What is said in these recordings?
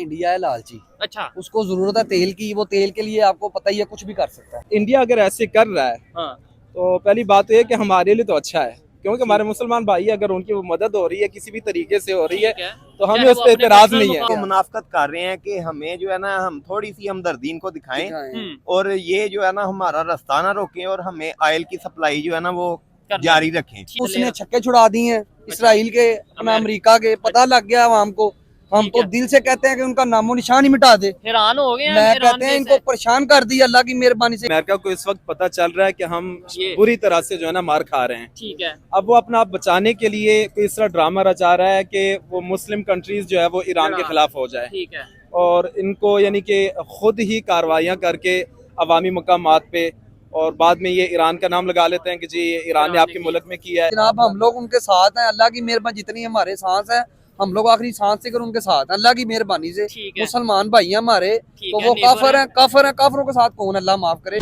India है लालची। अच्छा। उसको जरूरत है तेल की, वो तेल के लिए आपको पता ही है कुछ भी कर सकता है। इंडिया अगर ऐसे कर रहा है हाँ। तो पहली बात तो ये कि हमारे लिए तो अच्छा है, क्योंकि हमारे मुसलमान भाई अगर उनकी मदद हो रही है किसी भी तरीके से हो रही है तो हमें चाहे उस वो पर अपने एतराज पर्सनल नहीं है। वो मुनाफकत कर रहे हैं कि हमें जो है ना हम थोड़ी सी हमदर्दी इनको दिखाएं हम्म, और ये जो है ना हमारा रास्ता ना रोकें और हमें ऑयल की सप्लाई जो है ना वो करना जारी रखें। उसने छक्के छुड़ा दिए हैं इसराइल के, अपना अमेरिका के, पता लग गया आवाम को। हम ठीक तो है। दिल से कहते हैं कि उनका नामो निशान ही मिटा दे। हैरान हो गए हैं मैं ईरान कहते हैं के इनको से। परेशान कर दिया अल्लाह की मेहरबानी से। अमेरिका को इस वक्त पता चल रहा है कि हम ये। बुरी तरह से जो है ना मार खा रहे हैं। ठीक है। अब वो अपना आप बचाने के लिए कोई इस तरह ड्रामा रचा रहा है कि वो मुस्लिम कंट्रीज जो है वो ईरान के खिलाफ हो जाए ठीक है। और इनको यानी कि खुद ही कार्रवाइयाँ करके अवामी मकामात पे और बाद में ये ईरान का नाम लगा लेते हैं कि जी ये ईरान ने आपके मुल्क में किया है। जनाब हम लोग उनके साथ हैं, अल्लाह की मेहरबानी जितनी हमारे सांस है हम लोग आखिरी सांस से कर उनके साथ हैं, अल्लाह की मेहरबानी से। ठीक है। मुसलमान भाई हैं हमारे, ठीक तो है, वो नेबर काफिर हैं। हैं, काफिर हैं, काफिरों के साथ कौन अल्लाह माफ करे।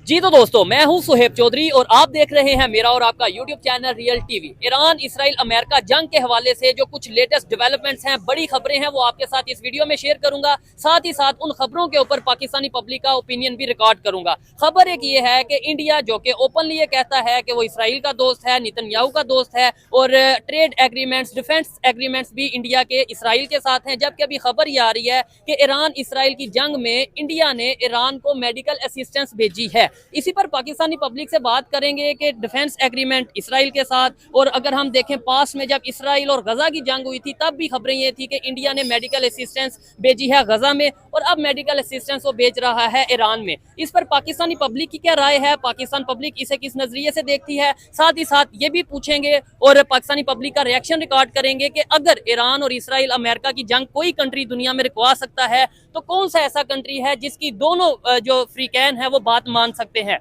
जी तो दोस्तों, मैं हूं सुहेब चौधरी और आप देख रहे हैं मेरा और आपका YouTube channel real TV. Iran Israel America जंग के हवाले से जो कुछ लेटेस्ट डेवलपमेंट्स हैं, बड़ी खबरें हैं, वो आपके साथ इस वीडियो में शेयर करूंगा। साथ ही साथ उन खबरों के ऊपर पाकिस्तानी पब्लिक का ओपिनियन भी रिकॉर्ड करूंगा। खबर एक ये है कि इंडिया जो कि ओपनली ये कहता है कि वो इसराइल का दोस्त है, नेतन्याहू का दोस्त है और ट्रेड एग्रीमेंट्स, डिफेंस एग्रीमेंट्स भी इंडिया के इसराइल के साथ हैं। जबकि अभी खबर ये आ रही है कि ईरान इसराइल की जंग में इंडिया ने ईरान को मेडिकल असिस्टेंस भेजी है। इसी पर पाकिस्तानी पब्लिक से बात करेंगे कि डिफेंस एग्रीमेंट इसराइल के साथ, और अगर हम देखें पास में जब इसराइल और गजा की जंग हुई थी तब भी खबरें ये थी कि इंडिया ने मेडिकल असिस्टेंस भेजी है गजा में और अब मेडिकल असिस्टेंस वो भेज रहा है ईरान में। इस पर पाकिस्तानी पब्लिक की क्या राय है, पाकिस्तान पब्लिक इसे किस नजरिए से देखती है, साथ ही साथ ये भी पूछेंगे और पाकिस्तानी पब्लिक का रिएक्शन रिकॉर्ड करेंगे कि अगर ईरान और इसराइल अमेरिका की जंग कोई कंट्री दुनिया में रुकवा सकता है तो कौन सा ऐसा कंट्री है जिसकी दोनों जो फ्रीकैन है वो बात मान सकते हैं।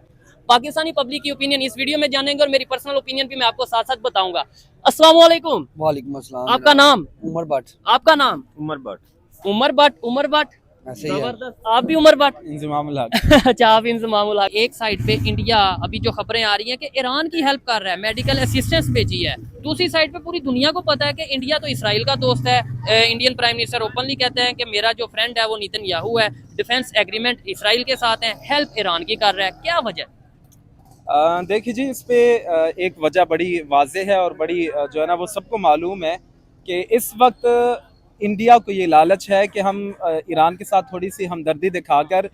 पाकिस्तानी पब्लिक की ओपिनियन इस वीडियो में जानेंगे और मेरी पर्सनल ओपिनियन भी मैं आपको साथ साथ बताऊंगा। अस्सलाम वालेकुम। वालेकुम अस्सलाम। आपका नाम? उमर भट्ट। आपका नाम? उमर भट्ट। उमर भट्ट। उमर भट्ट, ऐसे ही है। जबरदस्त। आप भी उमर भट्ट? इंजमामुल हक। अच्छा, आप इंजमामुल हक। एक साइड पे इंडिया अभी जो खबरें आ रही हैं कि ईरान की हेल्प कर रहा है, मेडिकल असिस्टेंस भेजी है, दूसरी साइड पे पूरी दुनिया को पता है कि इंडिया तो इसराइल का दोस्त है। इंडियन प्राइम मिनिस्टर ओपनली कहते हैं कि मेरा जो फ्रेंड है वो नेतन्याहू है, डिफेंस एग्रीमेंट इसराइल के साथ है, हेल्प ईरान की कर रहा है, क्या वजह? देखिए जी, इस पे एक वजह बड़ी वाज़ेह है और बड़ी जो है ना वो सबको मालूम है कि इस वक्त इंडिया को ये लालच है कि हम ईरान के साथ थोड़ी सी हमदर्दी दिखाकर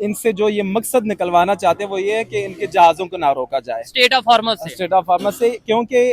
इनसे जो ये मकसद निकलवाना चाहते हैं वो ये है कि इनके जहाज़ों को ना रोका जाए स्टेट ऑफ हॉर्मस से। स्टेट ऑफ हॉर्मस से, क्योंकि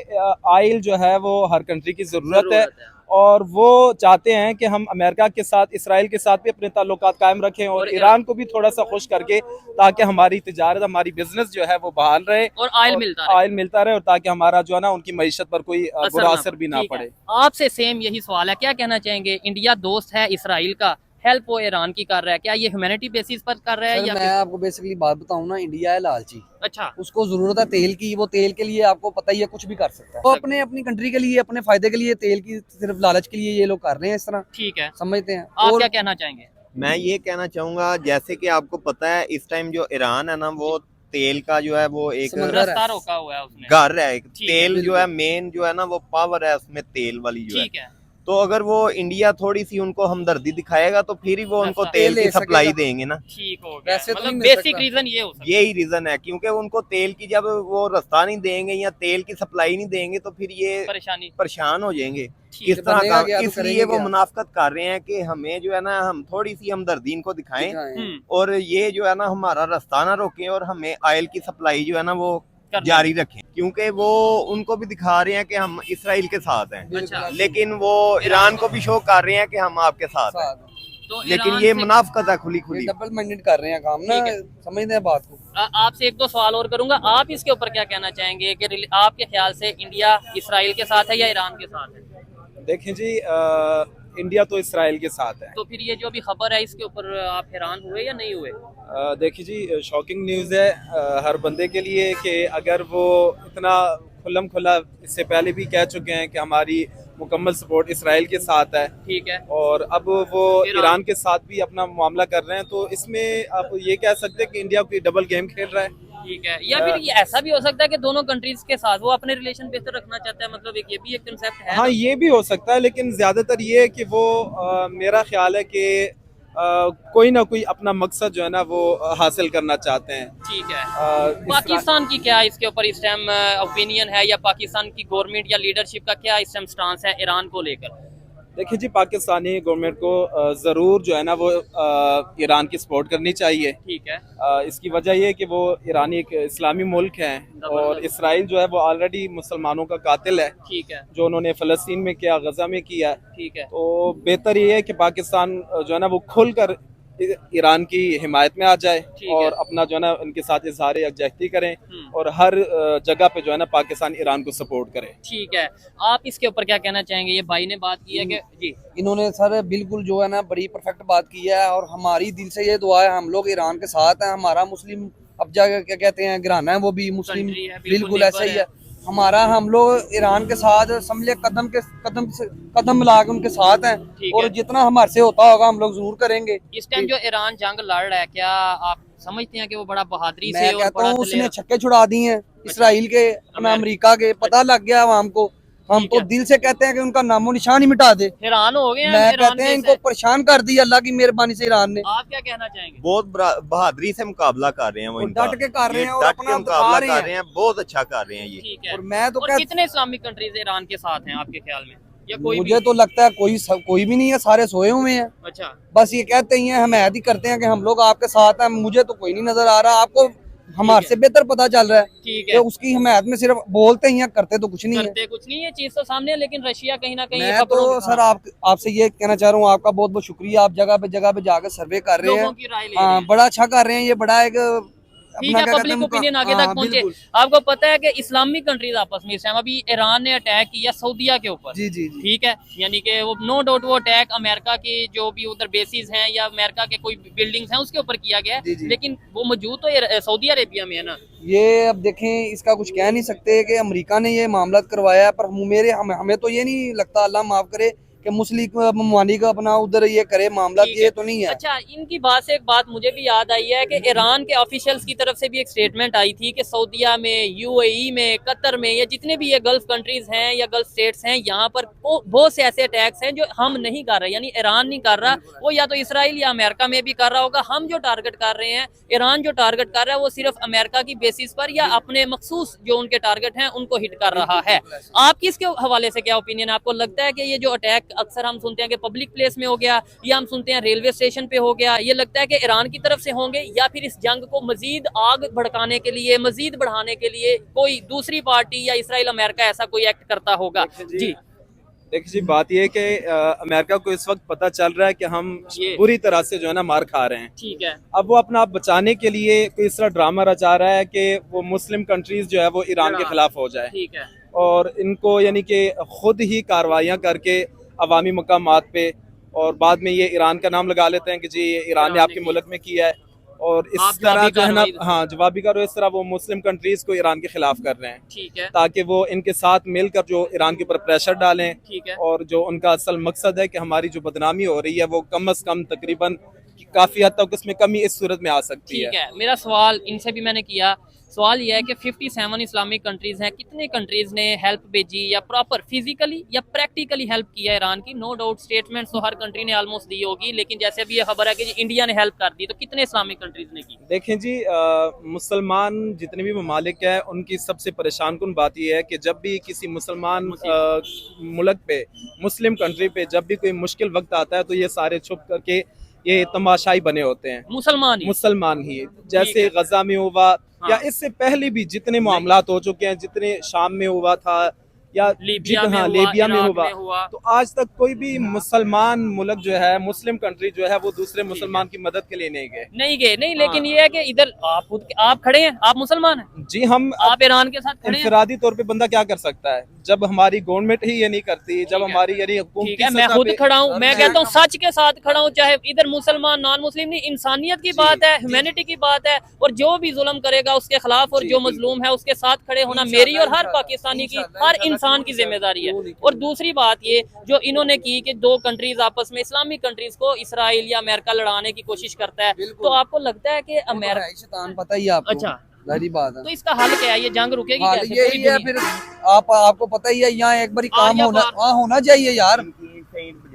ऑयल जो है वो हर कंट्री की ज़रूरत है और वो चाहते हैं कि हम अमेरिका के साथ, इसराइल के साथ भी अपने ताल्लुकात कायम रखें और ईरान को भी थोड़ा सा खुश करके, ताकि हमारी तिजारत, हमारी बिजनेस जो है वो बहाल रहे और ऑयल मिलता रहे और ताकि हमारा जो है ना उनकी मईशत पर कोई बुरा असर भी ना पड़े। आपसे सेम यही सवाल है, क्या कहना चाहेंगे? इंडिया दोस्त है इसराइल का, हेल्प वो ईरान की कर रहा है, क्या ये ह्यूमैनिटी बेसिस पर कर रहा है या मैं आपको बेसिकली बात बताऊं ना, इंडिया है लालची। अच्छा। उसको जरूरत है तेल की, वो तेल के लिए आपको पता ही है कुछ भी कर सकता है। वो अपने अपनी कंट्री के लिए, अपने फायदे के लिए, तेल की सिर्फ लालच के लिए ये लोग कर रहे हैं इस तरह। ठीक है, समझते हैं। आप और क्या कहना चाहेंगे? मैं ये कहना चाहूंगा, जैसे कि आपको पता है इस टाइम जो ईरान है ना वो तेल का जो है वो एक रास्ता रोका हुआ है उसने। घर है, एक ठीक है, तेल जो है मेन जो है ना वो पावर है उसमें तेल वाली जो है। ठीक है। तो अगर वो इंडिया थोड़ी सी उनको हमदर्दी दिखाएगा तो फिर ही वो उनको अच्छा। तेल ले की सप्लाई सकेगा। देंगे ना। ठीक हो गया, वैसे तो मतलब नहीं मिल बेसिक सकता। रीजन ये हो सकता है। यही रीजन है, क्योंकि उनको तेल की जब वो रास्ता नहीं देंगे या तेल की सप्लाई नहीं देंगे तो फिर ये परेशानी। परेशान हो जाएंगे। ठीक इस है, तरह बनेगा का, क्या तो इसलिए करेंगे वो क्या? मुनाफकत कर रहे हैं कि हमें जो है ना हम थोड़ी सी हमदर्दी इनको दिखाएं और ये जो है ना हमारा रास्ता ना रोकें और हमें ऑयल की सप्लाई जो है ना वो जारी रखें, क्योंकि वो उनको भी दिखा रहे हैं कि हम इसराइल के साथ हैं। अच्छा। लेकिन वो ईरान को भी शो कर रहे हैं कि हम आपके साथ हैं। तो लेकिन ईरान ये से- मुनाफकत है खुली खुली। डबल माइंडेड कर रहे हैं काम ना, ठीक है। समझते हैं बात को। आपसे एक दो सवाल और करूंगा, आप इसके ऊपर क्या कहना चाहेंगे कि आपके ख्याल से इंडिया इसराइल के साथ है या ईरान के साथ है? देखें जी, इंडिया तो इसराइल के साथ है। तो फिर ये जो भी खबर है इसके ऊपर आप हैरान हुए या नहीं हुए? देखिए जी, शॉकिंग न्यूज़ है हर बंदे के लिए कि अगर वो इतना खुल्लम खुला इससे पहले भी कह चुके हैं कि हमारी मुकम्मल सपोर्ट इसराइल के साथ है, ठीक है, और अब वो ईरान के साथ भी अपना मामला कर रहे हैं, तो इसमें आप ये कह सकते हैं कि इंडिया कोई डबल गेम खेल रहा है। ठीक है, या फिर ये ऐसा भी हो सकता है कि दोनों कंट्रीज के साथ वो अपने रिलेशन बेहतर रखना चाहता है, मतलब एक ये भी एक कंसेप्ट है। हाँ, ये भी हो सकता है, लेकिन ज्यादातर ये है कि वो मेरा ख्याल है कि कोई ना कोई अपना मकसद जो है ना वो हासिल करना चाहते हैं। ठीक है, पाकिस्तान की क्या इसके ऊपर इस टाइम ओपिनियन है, या पाकिस्तान की गवर्नमेंट या लीडरशिप का क्या इस टाइम स्टांस है ईरान को लेकर? देखिए जी, पाकिस्तानी गवर्नमेंट को ज़रूर जो है ना वो ईरान की सपोर्ट करनी चाहिए। ठीक है, इसकी वजह ये है कि वो ईरानी एक इस्लामी मुल्क है और इसराइल जो है वो ऑलरेडी मुसलमानों का कातिल है, ठीक है, जो उन्होंने फ़लस्तीन में किया, गजा में किया। ठीक है, तो बेहतर ये है कि पाकिस्तान जो है ना वो खुलकर ईरान की हिमायत में आ जाए और अपना जो है ना उनके साथ इजहार यकजहती करें और हर जगह पे जो है ना पाकिस्तान ईरान को सपोर्ट करे। ठीक है, आप इसके ऊपर क्या कहना चाहेंगे? ये भाई ने बात की है कि जी इन्होंने सर बिल्कुल जो है ना बड़ी परफेक्ट बात की है, और हमारी दिल से ये दुआ है, हम लोग ईरान के साथ हैं। हमारा मुस्लिम अब जाके क्या कहते हैं घराना है, वो भी मुस्लिम कंट्री है, बिल्कुल ऐसा ही है हमारा। हम लोग ईरान के साथ समझे कदम मिला के उनके साथ हैं, और जितना हमारे से होता होगा हम लोग जरूर करेंगे। इस टाइम जो ईरान जंग लड़ रहा है, क्या आप समझते हैं कि वो बड़ा बहादुरी से मैं और कहता बड़ा हूँ उसने छक्के छुड़ा दिए हैं इसराइल के, अपना अमेरिका के, पता लग गया आवाम को। हम तो दिल से कहते हैं कि उनका नामो निशान ही मिटा दे। हैरान हो गए हैं मैं ईरान कहते हैं इनको परेशान कर दिया अल्लाह की मेहरबानी से ईरान ने। आप क्या कहना चाहेंगे? बहुत बहादुरी से मुकाबला कर रहे हैं वो, डट के कर रहे हैं और अपना मुकाबला कर रहे हैं, बहुत अच्छा कर रहे हैं ये। ठीक है, और मैं तो कितने इस्लामिक कंट्रीज ईरान के साथ हैं आपके ख्याल में, या कोई मुझे तो लगता है कोई भी नहीं है, सारे सोए हुए हैं। अच्छा, बस ये कहते ही हैं, हम ऐद ही करते हैं कि हम लोग आपके साथ हैं। मुझे तो कोई नहीं नजर आ रहा, आपको हमारे से बेहतर पता चल रहा है ठीक कि उसकी हिमायत में सिर्फ बोलते ही हैं, करते तो कुछ नहीं है। करते कुछ नहीं है, चीज तो सामने है, लेकिन रशिया कहीं ना कहीं मैं तो सर आपसे ये कहना चाह रहा हूँ, आपका बहुत बहुत शुक्रिया। आप जगह पे जाकर सर्वे कर रहे लोगों की राय ले हैं, रहे हाँ हैं। बड़ा अच्छा कर रहे हैं, ये बड़ा एक ठीक है, पब्लिक ओपिनियन आगे तक पहुंचे। आपको पता है कि इस्लामिक कंट्रीज आपस में इस टाइम, अभी ईरान ने अटैक किया सऊदीया के ऊपर, जी जी ठीक है, यानी कि वो नो डाउट वो अटैक अमेरिका की जो भी उधर बेसिस हैं या अमेरिका के कोई बिल्डिंग्स हैं उसके ऊपर किया गया है, लेकिन वो मौजूद तो सऊदी अरेबिया में है ना। ये अब देखें, इसका कुछ कह नहीं सकते कि अमेरिका ने ये मामला करवाया है, पर हमें तो ये नहीं लगता, अल्लाह माफ करे, कि मुस्लिम ममालिक अपना उधर ये करे मामला, ये तो नहीं है। अच्छा, इनकी बात से एक बात मुझे भी याद आई है कि ईरान के ऑफिशियल्स की तरफ से भी एक स्टेटमेंट आई थी कि सऊदीया में, यूएई में, कतर में, या जितने भी ये गल्फ कंट्रीज हैं या गल्फ स्टेट्स हैं, यहाँ पर बहुत से ऐसे अटैक्स हैं जो हम नहीं कर रहे, यानी ईरान नहीं कर रहा, वो या तो इसराइल या अमेरिका में भी कर रहा होगा। हम जो टारगेट कर रहे हैं, ईरान जो टारगेट कर रहा है, वो सिर्फ अमेरिका की बेसिस पर या अपने मखसूस जो उनके टारगेट हैं उनको हिट कर रहा है। आपकी इसके हवाले से क्या ओपिनियन है? आपको लगता है कि ये जो अटैक अक्सर हम सुनते हैं कि पब्लिक प्लेस में हो गया, या हम सुनते हैं रेलवे स्टेशन पे हो गया, ये लगता है कि ईरान की तरफ से होंगे, या फिर इस जंग को मजीद आग भड़काने के लिए, मजीद बढ़ाने के लिए कोई दूसरी पार्टी या इसराइल अमेरिका ऐसा कोई एक्ट करता होगा? जी देखिए जी, बात यह है कि अमेरिका को इस वक्त पता चल रहा है कि हम बुरी तरह से जो है ना मार खा रहे हैं। ठीक है, अब वो अपना आप बचाने के लिए कोई इस तरह ड्रामा रचा रहा है कि वो मुस्लिम कंट्रीज जो है वो ईरान के खिलाफ हो जाए, ठीक है, और इनको यानी कि खुद ही कार्रवाइयाँ करके अवामी मकामात पे, और बाद में ये ईरान का नाम लगा लेते हैं कि जी ये ईरान ने आपके मुल्क में किया है, और इस तरह जो है ना, हाँ जवाबी करो, इस तरह वो मुस्लिम कंट्रीज को ईरान के खिलाफ कर रहे हैं। ठीक है, ताकि वो इनके साथ मिलकर जो ईरान के ऊपर प्रेशर डालें, ठीक है, और जो उनका असल मकसद है कि हमारी जो बदनामी हो रही है वो कम अज कम तकरीबन काफी हद तक उसमें कमी इस सूरत में आ सकती है। ठीक है, मेरा सवाल इनसे भी मैंने किया, सवाल यह है कि 57 इस्लामिक कंट्रीज हैं, कितने कंट्रीज ने हेल्प भेजी या प्रॉपर फिजिकली या प्रैक्टिकली हेल्प किया ईरान की? नो डाउट स्टेटमेंट्स तो हर कंट्री ने ऑलमोस्ट दी होगी, लेकिन जैसे अभी ये खबर है कि इंडिया ने हेल्प कर दी, तो कितने इस्लामिक कंट्रीज ने की? देखें जी, मुसलमान जितने भी ममालिक हैं उनकी सबसे परेशान कुन बात यह है कि जब भी किसी मुसलमान मुल्क पे, मुस्लिम कंट्री पे जब भी कोई मुश्किल वक्त आता है तो ये सारे छुप करके ये तमाशाई बने होते हैं, मुसलमान ही। जैसे गजा में हुआ, या इससे पहले भी जितने मामलात हो चुके हैं, जितने शाम में हुआ था या लीबिया में हुआ, तो आज तक कोई भी मुसलमान मुल्क जो है, मुस्लिम कंट्री जो है, वो दूसरे मुसलमान की मदद के लिए नहीं गए। लेकिन ये है कि इधर आप खड़े हैं, आप मुसलमान हैं जी, हम आप ईरान के साथ खड़े हैं। इंफरादी तौर पे बंदा क्या कर सकता है जब हमारी गवर्नमेंट ही ये नहीं करती, जब हमारी यानी ठीक है, मैं खुद खड़ा हूँ, मैं कहता हूँ सच के साथ खड़ा हूँ, चाहे इधर मुसलमान नॉन मुस्लिम नहीं, इंसानियत की बात है, ह्यूमैनिटी की बात है, और जो भी जुल्म करेगा उसके खिलाफ और जो मजलूम है उसके साथ खड़े होना मेरी और हर पाकिस्तानी की, हर इंसान की जिम्मेदारी है। और दूसरी बात ये जो इन्होंने की कि दो कंट्रीज आपस में, इस्लामिक कंट्रीज को इसराइल या अमेरिका लड़ाने की कोशिश करता है, तो आपको लगता है कि अमेरिका शैतान पता ही आपको? अच्छा, जाहिर बात है। तो इसका हल क्या है, ये जंग रुकेगी हाल कैसे? यही है फिर, आपको पता ही है, यहाँ एक बारी काम होना चाहिए यार,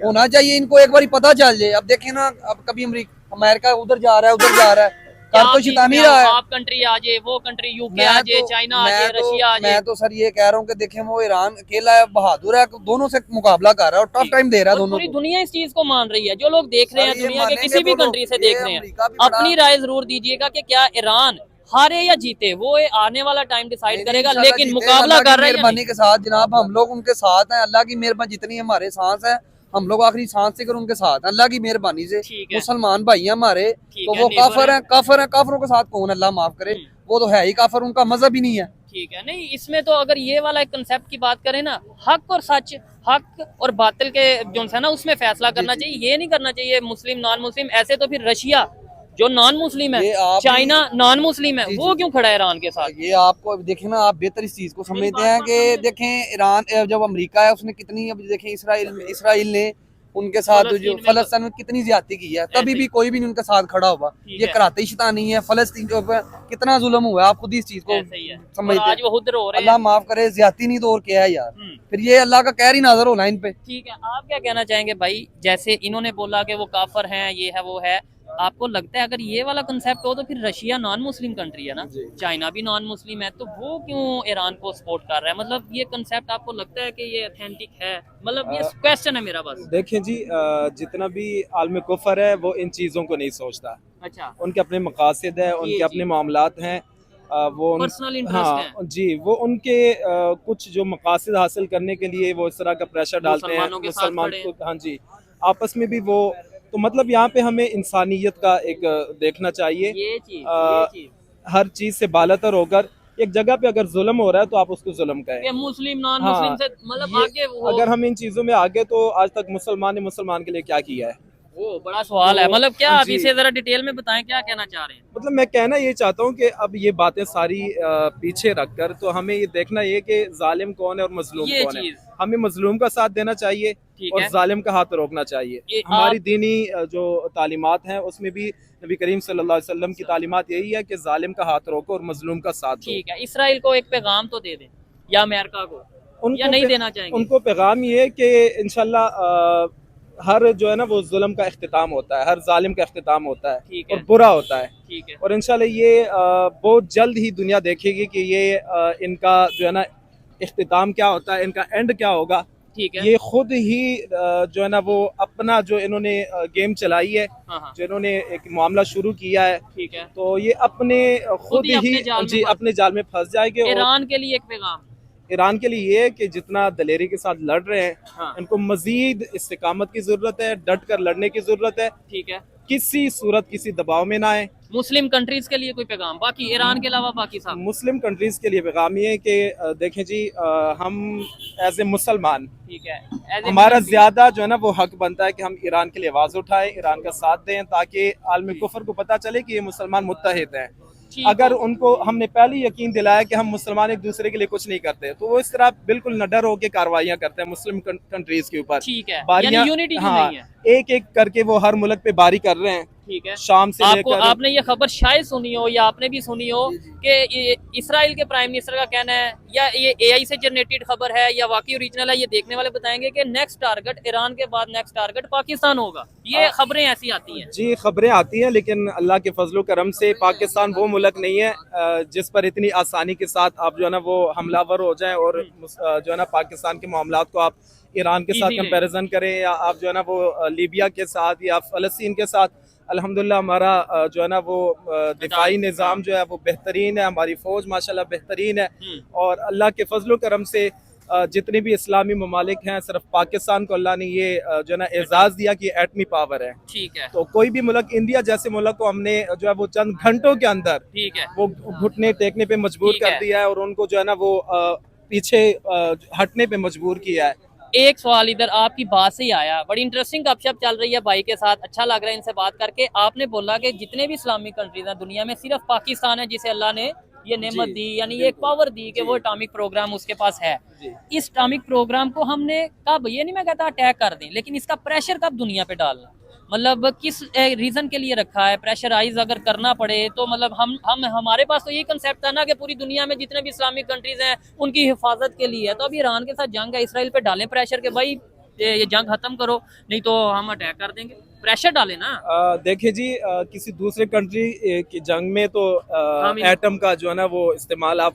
होना चाहिए इनको, एक बारी पता चल जाए। अब देखे ना, अब कभी अमेरिका उधर जा रहा है, उधर जा रहा है, कर तो शैतानी रहा है। आप कंट्री आ जाए, वो कंट्री यूके आ जाए, चाइना आ जाए, रशिया आ जाए। मैं तो सर ये कह रहा हूँ कि देखें, वो ईरान अकेला है, बहादुर है, दोनों से मुकाबला कर रहा है और टफ टाइम दे रहा है दोनों पूरी को। दुनिया इस चीज को मान रही है, जो लोग देख रहे हैं दुनिया के किसी भी कंट्री से देख रहे हैं, अपनी राय जरूर दीजिएगा कि क्या ईरान हारे या जीते, वो आने वाला टाइम डिसाइड करेगा, लेकिन मुकाबला कर रहे हैं मेहरबानी के साथ जनाब, हम लोग उनके साथ हैं, अल्लाह की मेहरबानी, जितनी हमारे सांस है हम लोग आखिरी सांस से कर उनके साथ, अल्लाह की मेहरबानी से। मुसलमान भाई हैं हमारे, तो वो काफर हैं, काफरों के साथ कौन, अल्लाह माफ करे, वो तो है ही काफर, उनका मजहब ही नहीं है। ठीक है, नहीं इसमें तो अगर ये वाला कंसेप्ट की बात करें ना, हक और सच, हक और बातिल के जो है ना, उसमें फैसला करना चाहिए, ये नहीं करना चाहिए मुस्लिम नॉन मुस्लिम। ऐसे तो फिर रशिया जो नॉन मुस्लिम है, चाइना नॉन मुस्लिम है, वो क्यों खड़ा है ईरान के साथ? ये आपको देखें ना, आप बेहतर इस चीज को समझते हैं कि देखें, ईरान जब अमेरिका है उसने कितनी, अब देखें इसराइल ने उनके साथ जो फलस्तीन में कितनी ज्यादती की है, तभी भी कोई भी नहीं उनके साथ खड़ा हुआ। ये कराते शैतानी है, फलस्तीन के ऊपर कितना जुल्म हुआ है, आप खुद इस चीज को समझते हैं। अल्लाह माफ करे, ज्यादती नहीं तो और क्या है यार, फिर ये अल्लाह का कहर ही नाज़र होना इन पे। ठीक है, आप क्या कहना चाहेंगे भाई? जैसे इन्होंने बोला कि वो काफर हैं, ये है वो है, आपको लगता है अगर ये वाला कंसेप्ट हो तो फिर रशिया नॉन मुस्लिम कंट्री है ना, चाइना भी नॉन मुस्लिम है, तो वो क्यों ईरान को सपोर्ट कर रहा है? मतलब ये कंसेप्ट आपको लगता है कि ये ऑथेंटिक है? मतलब ये क्वेश्चन है मेरा बस। देखें जी, जितना भी आलम कुफर है वो इन चीज़ों को नहीं सोचता। अच्छा, उनके अपने मकासद है, उनके अपने मामलात हैं, वो पर्सनल इंटरेस्ट है जी, वो उनके कुछ जो मकासद हासिल करने के लिए वो इस तरह का प्रेशर डालते हैं मुसलमान को। हाँ जी, आपस में भी वो, तो मतलब यहाँ पे हमें इंसानियत का एक देखना चाहिए। ये चीज हर चीज से बालातर होकर एक जगह पे अगर जुल्म हो रहा है तो आप उसको जुल्म कहें। मुस्लिम नॉन मुस्लिम से मतलब आगे अगर हम इन चीजों में आगे, तो आज तक मुसलमान ने मुसलमान के लिए क्या किया है? वो बड़ा सवाल है। मतलब क्या आप इसे जरा डिटेल में बताएं, क्या कहना चाह रहे हैं? मतलब मैं कहना ये चाहता हूँ कि अब ये बातें सारी पीछे रखकर तो हमें ये देखना ये कि जालिम कौन है और मजलूम कौन है। हमें मजलूम का साथ देना चाहिए और जालिम का हाथ रोकना चाहिए। हमारी दीनी जो तालीमात हैं उसमें भी नबी करीम सल्लल्लाहु अलैहि वसल्लम की तालीमात यही है कि जालिम का हाथ रोको और मजलूम का साथ दो। ठीक है, इसराइल को एक पैगाम तो दे दें, या अमेरिका को, या नहीं देना चाहेंगे? उनको पैगाम ये कि इंशाल्लाह हर जो है ना वो जुल्म का इख्तिताम होता है, हर जालिम का इख्तिताम होता है और बुरा होता है। ठीक है, और इंशाल्लाह ये बहुत जल्द ही दुनिया देखेगी कि ये इनका जो है ना इख्तिताम क्या होता है, इनका एंड क्या होगा। ठीक है, ये खुद ही जो है ना वो अपना जो इन्होंने गेम चलाई है, जो इन्होंने एक मामला शुरू किया है, ठीक है, तो ये अपने खुद ही अपने जाल में फंस जाएंगे। ईरान के लिए एक पैगाम, ईरान के लिए ये कि जितना दलेरी के साथ लड़ रहे हैं, इनको मजीद इस्तिकामत की जरूरत है, डट कर लड़ने की जरूरत है। ठीक है, किसी सूरत किसी दबाव में ना आए। मुस्लिम कंट्रीज के लिए कोई पैगाम, बाकी ईरान के अलावा बाकी सब मुस्लिम कंट्रीज के लिए पैगाम ये कि देखें जी, हम एज ए मुसलमान, ठीक है, हमारा ज्यादा जो है ना वो हक बनता है कि हम ईरान के लिए आवाज उठाएं, ईरान का साथ दें, ताकि आलम कुफर को पता चले कि ये मुसलमान मुत्तहिद हैं। अगर उनको हमने पहले यकीन दिलाया कि हम मुसलमान एक दूसरे के लिए कुछ नहीं करते, तो वो इस तरह बिल्कुल न डर होकर कार्रवाइयां करते हैं मुस्लिम कंट्रीज के ऊपर। ठीक है, यानी यूनिटी नहीं है, एक एक करके वो हर मुल्क पे बारी कर रहे हैं। ठीक है, शाम से लेकर आपने ये खबर शायद सुनी हो या आपने भी सुनी हो कि इसराइल के प्राइम मिनिस्टर का कहना है, या ये एआई से जनरेटेड खबर है या वाकई ओरिजिनल है, ये देखने वाले बताएंगे कि नेक्स्ट टारगेट ईरान के बाद नेक्स्ट टारगेट पाकिस्तान होगा। ये खबरें ऐसी आती हैं जी, खबरें आती हैं, लेकिन अल्लाह के फजलो करम से पाकिस्तान वो मुल्क नहीं है जिस पर इतनी आसानी के साथ आप जो है ना वो हमलावर हो जाए और जो है ना पाकिस्तान के मामलात को आप ईरान के साथ कंपैरिजन करें, या आप जो है ना वो लीबिया के साथ या फ़लस्तीन के साथ। अल्हम्दुलिल्लाह हमारा जो है ना वो दिफाई निज़ाम जो है वो बेहतरीन है, हमारी फ़ौज माशाल्लाह बेहतरीन है, और अल्लाह के फजलो करम से जितने भी इस्लामी ममालिक हैं, सिर्फ पाकिस्तान को अल्लाह ने ये जो है ना एजाज़ दिया कि एटमी पावर है। ठीक है, तो कोई भी मुल्क, इंडिया जैसे मुल्क को हमने जो है वो चंद घंटों के अंदर, ठीक है, वो घुटने टेकने पे मजबूर कर दिया है और उनको जो है ना वो पीछे हटने पे मजबूर किया है। एक सवाल इधर आपकी बात से ही आया, बड़ी इंटरेस्टिंग गपशप चल रही है भाई के साथ, अच्छा लग रहा है इनसे बात करके। आपने बोला कि जितने भी इस्लामिक कंट्रीज हैं दुनिया में, सिर्फ पाकिस्तान है जिसे अल्लाह ने ये नेमत दी, यानी ये एक पावर दी कि वो एटॉमिक प्रोग्राम उसके पास है। इस एटॉमिक प्रोग्राम को हमने कब, ये नहीं मैं कहता अटैक कर दें, लेकिन इसका प्रेशर कब दुनिया पे डालना, मतलब किस रीजन के लिए रखा है? प्रेशराइज अगर करना पड़े तो मतलब हम हमारे पास तो यही कंसेप्ट था ना कि पूरी दुनिया में जितने भी इस्लामिक कंट्रीज हैं उनकी हिफाजत के लिए है। तो अभी ईरान के साथ जंग है, इसराइल पे डालें प्रेशर के भाई ये जंग खत्म करो, नहीं तो हम अटैक कर देंगे। प्रेशर डाले ना। देखिए जी, किसी दूसरे कंट्री की जंग में तो एटम का जो है ना वो इस्तेमाल आप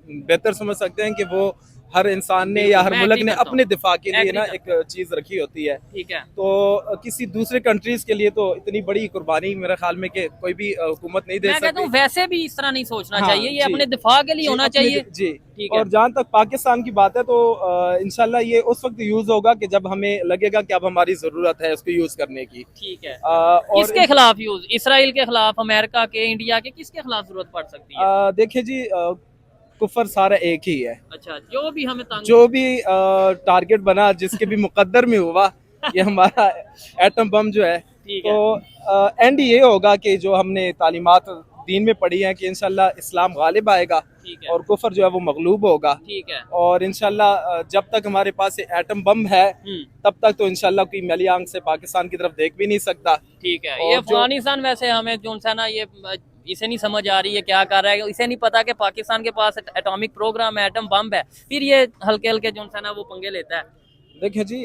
बेहतर समझ सकते हैं कि वो हर इंसान ने या हर मैं मुल्क agree ने करता अपने हूँ। दिफा के लिए Agree ना करता एक चीज रखी होती है। ठीक है। तो किसी दूसरे कंट्रीज के लिए तो इतनी बड़ी कुर्बानी मेरे ख्याल में कि कोई भी हुकूमत नहीं दे मैं कहता हूँ सकती। वैसे भी इस तरह नहीं सोचना हाँ, चाहिए, ये जी। अपने दिफा के लिए जी, होना अपने चाहिए। जी। ठीक है। और जहाँ तक पाकिस्तान की बात है तो इंशाल्लाह ये उस वक्त यूज होगा कि जब हमें लगेगा कि अब हमारी जरूरत है उसको यूज करने की। ठीक है। और किसके खिलाफ यूज? इसराइल के खिलाफ, अमेरिका के, इंडिया के, किसके खिलाफ जरूरत पड़ सकती है? देखिए जी, कुफर सारा एक ही है। अच्छा, जो भी हमें तंग जो भी टारगेट बना, जिसके भी मुकद्दर में हुआ ये हमारा एटम बम जो है, ठीक है। तो एंड ये होगा कि जो हमने तालीमात दीन में पढ़ी हैं कि इंशाल्लाह इस्लाम गालिब आएगा ठीक है। और कुफर जो है वो मगलूब होगा। ठीक है। और इंशाल्लाह जब तक हमारे पास ये एटम बम है तब तक तो इंशाल्लाह कोई मैली आंख से पाकिस्तान की तरफ देख भी नहीं सकता। ठीक है। और ये जो- अफगानिस्तान वैसे हमें जो सा ना ये इसे नहीं समझ आ रही है क्या कर रहा है, इसे नहीं पता कि पाकिस्तान के पास एटॉमिक प्रोग्राम है, एटम बम है, फिर ये हल्के हल्के जो सा ना वो पंगे लेता है। देखिए जी,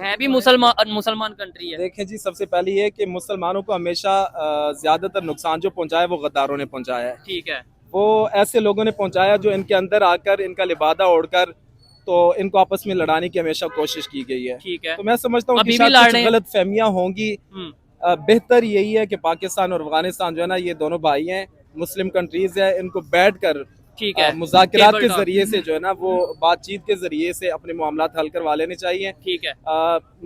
है भी मुसलमान कंट्री है। देखिए जी, सबसे पहले ये कि मुसलमानों को हमेशा ज्यादातर नुकसान जो पहुंचाया वो गद्दारों ने पहुंचाया है। ठीक है। वो ऐसे लोगों ने पहुंचाया जो इनके अंदर आकर इनका लिबादा ओढ़कर तो इनको आपस में लड़ाने की हमेशा कोशिश की गई है। ठीक है। तो मैं समझता हूँ कि अभी भी शायद लड़ कुछ रहे हैं। गलत फहमियाँ होंगी। बेहतर यही है कि पाकिस्तान और अफगानिस्तान जो है ना ये दोनों भाई हैं, मुस्लिम कंट्रीज है, इनको बैठ कर ठीक है। मुज़ाकरात टेबल के टॉक। जरिए से जो है ना वो बातचीत के जरिए से अपने मामलात हल करवा लेने चाहिए। ठीक है।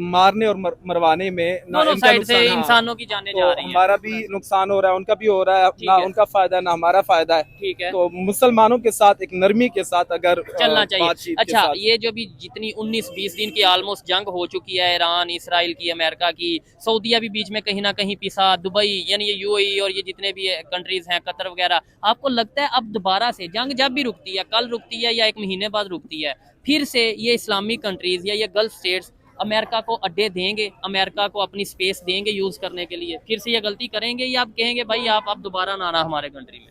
मारने और मरवाने में ना दोनों इनका साइड से नुकसान, हाँ, इंसानों की जानें तो जा रही हैं। हमारा भी नुकसान हो रहा है, उनका भी हो रहा है, ठीक ना है। उनका फायदा है ना हमारा फायदा है। ठीक है। तो मुसलमानों के साथ एक नरमी के साथ अगर चलना चाहिए। बातचीत के अच्छा, साथ, ये जो भी जितनी 19-20 दिन की ऑलमोस्ट जंग हो चुकी है, ईरान, इसराइल की, अमेरिका की, सऊदीया भी बीच में कहीं ना कहीं पिसा, दुबई यानी ये यूएई और ये जितने भी कंट्रीज हैं, कतर वगैरह, आपको लगता है अब दोबारा से जंग जब भी रुकती है, कल रुकती है या एक महीने बाद रुकती है, फिर से ये इस्लामिक कंट्रीज या ये गल्फ स्टेट्स अमेरिका को अड्डे देंगे, अमेरिका को अपनी स्पेस देंगे यूज करने के लिए? फिर से ये गलती करेंगे या आप कहेंगे भाई आप दोबारा ना आना हमारे कंट्री में,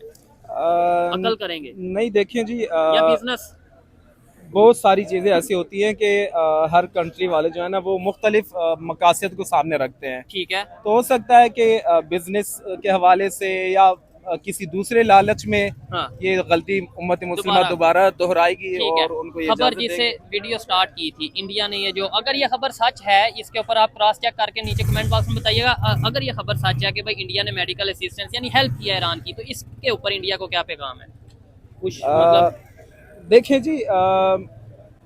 अकल करेंगे? नहीं देखिए जी, या बिजनेस? बहुत सारी चीज़ें ऐसी होती हैं कि हर कंट्री वाले जो है ना वो मुख्तलिफ मकासद को सामने रखते हैं। ठीक है। तो हो सकता है कि बिजनेस के हवाले से या किसी दूसरे लालच में हाँ। ये गलती उम्मत मुस्लिमा दोबारा दोहराएगी ठीक है। और उनको ये खबर इजाजत जिससे देगी। वीडियो स्टार्ट की थी इंडिया ने, ये जो अगर ये खबर सच है, इसके ऊपर आप क्रॉस चेक करके नीचे कमेंट बॉक्स में बताइएगा। अगर ये खबर सच है कि भाई इंडिया ने मेडिकल असिस्टेंस यानी हेल्प किया ईरान की, तो इसके ऊपर इंडिया को क्या पैगाम है? कुछ मतलब देखिए जी,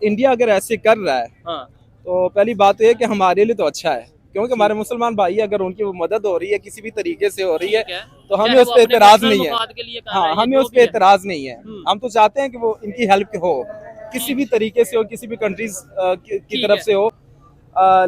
इंडिया अगर ऐसे कर रहा है हाँ। तो पहली बात तो ये कि हमारे लिए तो अच्छा है, क्योंकि हमारे मुसलमान भाई अगर उनकी वो मदद हो रही है किसी भी तरीके से हो रही है तो हमें चाहे उस वो पर अपने एतराज पर्सनल नहीं है। मफाद के लिए कर रहे हाँ, हैं, हमें जो उस भी पर है। एतराज नहीं है। हम तो चाहते हैं कि वो इनकी हेल्प हो किसी भी तरीके से हो, किसी भी कंट्रीज की ठीक तरफ है। से हो।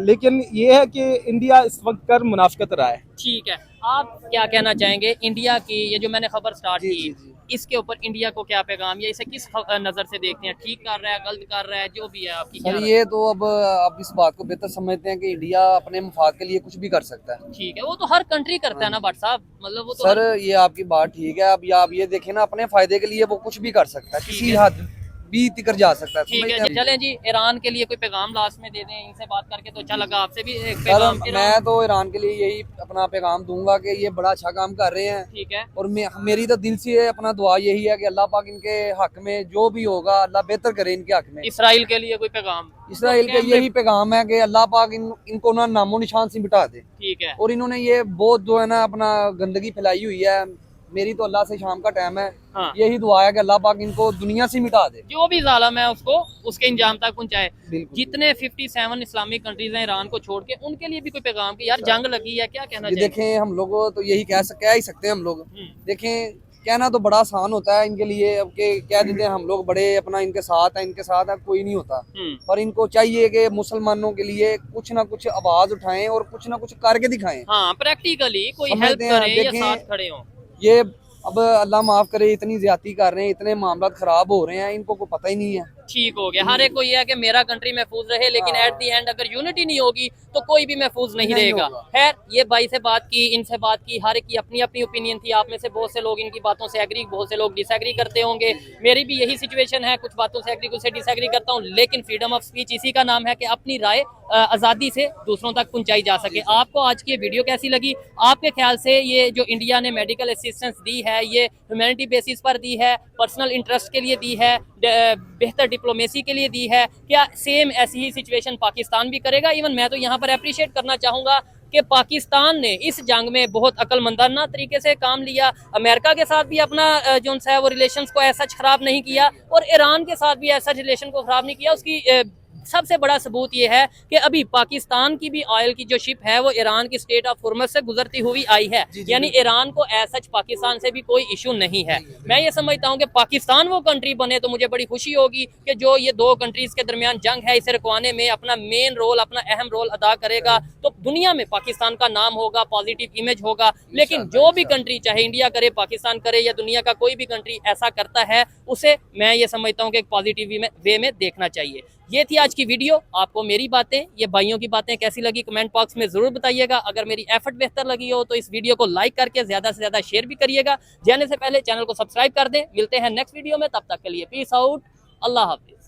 लेकिन ये है कि इंडिया इस वक्त कर मुनाफिकत रहा है। ठीक है। आप क्या कहना चाहेंगे इंडिया की, ये जो मैंने खबर स्टार्ट जी, की, जी, जी। इसके ऊपर इंडिया को क्या पैगाम, या इसे किस नजर से देखते हैं? ठीक कर रहा है, गलत कर रहा है, जो भी है आपकी क्या सर राय? ये तो अब आप इस बात को बेहतर समझते हैं कि इंडिया अपने मफाद के लिए कुछ भी कर सकता है। ठीक है, वो तो हर कंट्री करता है ना भट्ट साहब, मतलब वो तो सर ये आपकी बात ठीक है। अब आप ये देखें ना, अपने फायदे के लिए वो कुछ भी कर सकता है, किसी है। हद भी तिकर जा सकता है। ठीक है समझते जी। हैं? चलें जी, ईरान के लिए कोई पैगाम लास्ट में दे दें। इनसे बात करके तो अच्छा लगा, आपसे भी एक सर पैगाम। मैं तो ईरान के लिए यही अपना पैगाम दूंगा कि ये बड़ा अच्छा काम कर रहे हैं। ठीक है। और मेरी तो दिल से अपना दुआ यही है कि अल्लाह पाक इनके हक में जो भी होगा अल्लाह बेहतर करे इनके हक में। इसराइल के लिए कोई पैगाम? इसराइल के यही पैगाम है कि अल्लाह पाक इनको ना नामो निशान से मिटा दे। ठीक है। और इन्होंने ये बहुत जो है ना अपना गंदगी फैलाई हुई है। मेरी तो अल्लाह से शाम का टाइम है, हाँ। यही दुआ है कि अल्लाह पाक इनको दुनिया से मिटा दे। जो भी जालिम है उसको उसके इंजाम तक पहुंचाए। बिल्कुल। जितने 57 इस्लामिक कंट्रीज हैं ईरान को छोड़ के, उनके लिए भी कोई पैगाम कि यार जंग लगी है, क्या कहना ये चाहिए? देखें, हम लोग तो यही कह ही सकते हैं। हम लोग देखें, कहना तो बड़ा आसान होता है इनके लिए, अब के कह देते हैं हम लोग बड़े अपना इनके साथ है, कोई नहीं होता। पर इनको चाहिए कि मुसलमानों के लिए कुछ ना कुछ आवाज उठाएं और कुछ ना कुछ करके दिखाएं। हाँ, प्रैक्टिकली कोई हेल्प समझते हैं, करें या देखें, साथ खड़े हों। ये अब अल्लाह माफ करे इतनी ज्यादती कर रहे हैं, इतने मामला खराब हो रहे हैं, इनको कोई पता ही नहीं है। ठीक हो गया। हर एक को ये है कि मेरा कंट्री महफूज रहे, लेकिन एट दी एंड अगर यूनिटी नहीं होगी तो कोई भी महफूज नहीं रहेगा। खैर, ये भाई से बात की, इनसे बात की, हर एक की अपनी अपनी ओपिनियन थी। आप में से बहुत से लोग इनकी बातों से एग्री, बहुत से लोग डिसएग्री करते होंगे। मेरी भी यही सिचुएशन है, कुछ बातों से एग्री, कुछ से डिसएग्री करता हूँ, लेकिन फ्रीडम ऑफ स्पीच इसी का नाम है कि अपनी राय आज़ादी से दूसरों तक पहुंचाई जा सके। आपको आज की ये वीडियो कैसी लगी? आपके ख्याल से ये जो इंडिया ने मेडिकल असिस्टेंस दी है, ये ह्यूमैनिटी बेसिस पर दी है, पर्सनल इंटरेस्ट के लिए दी है, बेहतर डिप्लोमेसी के लिए दी है, क्या सेम ऐसी ही सिचुएशन पाकिस्तान भी करेगा? इवन मैं तो यहाँ पर अप्रिशिएट करना चाहूँगा कि पाकिस्तान ने इस जंग में बहुत अक्लमंदाना तरीके से काम लिया। अमेरिका के साथ भी अपना जो है वो रिलेशंस को ऐसा खराब नहीं किया, और ईरान के साथ भी ऐसा रिलेशन को खराब नहीं किया। उसकी सबसे बड़ा सबूत ये है कि अभी पाकिस्तान की भी ऑयल की जो शिप है वो ईरान की स्टेट ऑफ हुर्मुज़ से गुजरती हुई आई है। यानी ईरान को ऐसा पाकिस्तान से भी कोई इशू नहीं है। मैं ये समझता हूँ कि पाकिस्तान वो कंट्री बने तो मुझे बड़ी खुशी होगी कि जो ये दो कंट्रीज के दरमियान जंग है, इसे रुकवाने में अपना मेन रोल, अपना अहम रोल अदा करेगा, तो दुनिया में पाकिस्तान का नाम होगा, पॉजिटिव इमेज होगा। लेकिन जो भी कंट्री, चाहे इंडिया करे, पाकिस्तान करे, या दुनिया का कोई भी कंट्री ऐसा करता है, उसे मैं ये समझता हूँ कि एक पॉजिटिव वे में देखना चाहिए। ये थी आज की वीडियो। आपको मेरी बातें, ये भाइयों की बातें कैसी लगी कमेंट बॉक्स में जरूर बताइएगा। अगर मेरी एफर्ट बेहतर लगी हो तो इस वीडियो को लाइक करके ज्यादा से ज्यादा शेयर भी करिएगा। जाने से पहले चैनल को सब्सक्राइब कर दें। मिलते हैं नेक्स्ट वीडियो में, तब तक के लिए पीस आउट, अल्लाह हाफिज।